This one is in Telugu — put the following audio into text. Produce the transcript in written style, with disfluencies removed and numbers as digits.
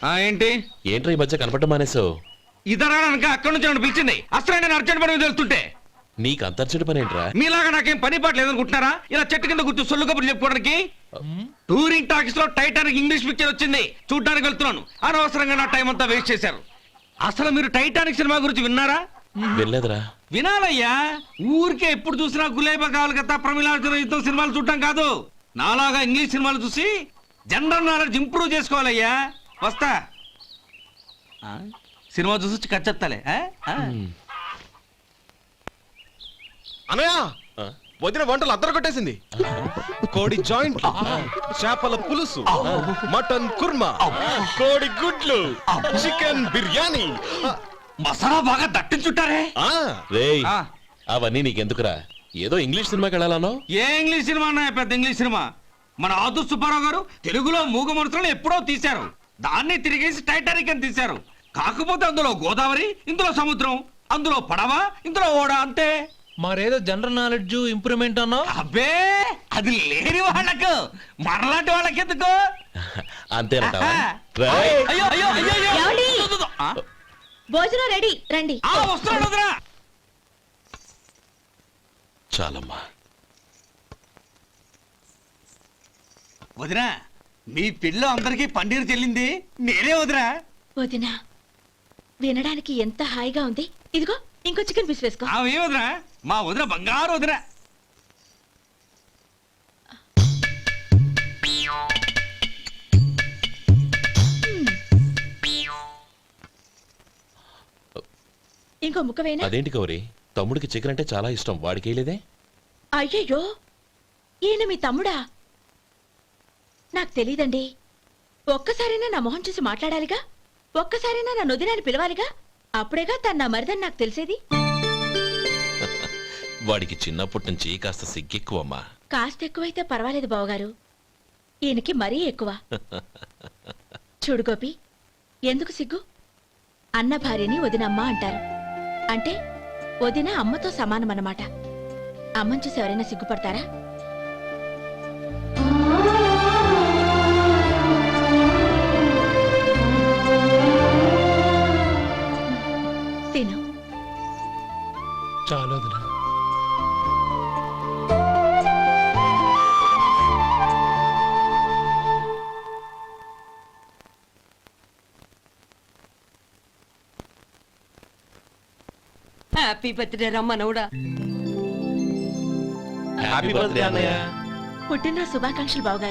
ఏంటి ఏంట్రా ఈ మధ్య కనపడటం మానేసావు? ఇదనక అక్కడి నుంచి నన్ను పిలిచింది. అసలు నేను అర్జెంట్ పని మీద వెళ్తుంటే నీకు అంతర్చడి పని ఏంట్రా? మీలాగా నాకేం పని పాట లేదనుకుంటున్నారా? ఇలా చెట్టు కింద కూర్చో సొల్లు కబుర్లు చెప్పుకోవడానికి. టూరింగ్ టాకీస్ లో టైటానిక్ ఇంగ్లీష్ పిక్చర్ వచ్చింది, చూడ్డానికి వెళ్తున్నాను. అనవసరంగా నా టైం అంతా వేస్ట్ చేశారు. అసలు మీరు టైటానిక్ సినిమా గురించి విన్నారా? వెళ్ళలేదురా. వినాలయ్యా. ఊరికే ఎప్పుడు చూసినా గులేబా కావాలి కదా, ప్రమిళార్జున యుద్ధం సినిమాలు చూడటం కాదు. నాలాగా ఇంగ్లీష్ సినిమాలు చూసి జనరల్ నాలెడ్జ్ ఇంప్రూవ్ చేసుకోవాలయ్యా. వస్తా. సినిమా చూసి కచ్చెత్తాలే. అనయ్య, ఆ? వదిన వంటలు అద్దరు కొట్టేసింది. కోడి జాయింట్, చేపల పులుసు, మటన్ కుర్మా, కోడి గుడ్లు, చికెన్ బిర్యానీ. మసాలా బాగా దట్టించుంటారే. రేయ్, ఆ. అవన్నీ నీకెందుకురా? ఏదో ఇంగ్లీష్ సినిమాకి వెళ్ళాలనో. ఏ ఇంగ్లీష్ సినిమా అన్నా పెద్ద ఇంగ్లీష్ సినిమా. మన ఆదు సుబ్బారావు గారు తెలుగులో మూగ మనుషులను ఎప్పుడో తీశారు. దాన్ని తిరిగేసి టైటానిక్ అని తీశారు. కాకపోతే అందులో గోదావరి, ఇందులో సముద్రం, అందులో పడవ, ఇందులో ఓడ, అంతే. మరేదో జనరల్ నాలెడ్జ్ ఇంప్రూవ్మెంట్ అన్నా. అబ్బే, అది లేని వాళ్ళకు, మనలాంటి వాళ్ళకి ఎందుకు? అంతేనంటావా? ఆహా. రేయ్, అయ్యో అయ్యో అయ్యో అయ్యో. ఏమండి? ఆ? భోజనం రెడీ, రండి. వస్తున్నాడు వదరా. చాలమ్మా. వదినా, మీ పిల్ల అందరికీ పన్నీరు చెల్లింది నేనే వదినా. వదినా, వినడానికి ఎంత హాయిగా ఉంది. ఇదిగో ఇంకో చికెన్ పీస్ వేసుకో. ఏ వదినా, మా వదిన బంగారు వదినా. ఇంకో ముక్క వేయనా? అదేంటి గౌరీ, తమ్ముడికి చికెన్ అంటే చాలా ఇష్టం, వాడికి వేయలేదే? అయ్యయ్యో, ఈయన మీ తమ్ముడా? నాకు తెలీదండి. ఒక్కసారైనా నా మొహం చూసి మాట్లాడాలిగా, ఒక్కసారైనా నా నొదినాన్ని పిలవాలిగా. అప్పుడేగా తన నా మరిదని నాకు తెలిసేది. వాడికి చిన్నప్పటి నుంచి కాస్త సిగ్గెక్కువమ్మా. కాస్త ఎక్కువైతే పర్వాలేదు బావగారు, ఈయనకి మరీ ఎక్కువ. చూడు గోపి, ఎందుకు సిగ్గు? అన్న భార్యని వదినమ్మ అంటారు. అంటే వదిన అమ్మతో సమానమన్నమాట. అమ్మని చూసి ఎవరైనా సిగ్గుపడతారా? తిను. చాలా వదినా. హ్యాపీ బర్త్డే రమ్మనవుడా. హ్యాపీ బర్త్డే అన్నయ్య. పుట్టినరోజు శుభాకాంక్షలు బావగారు.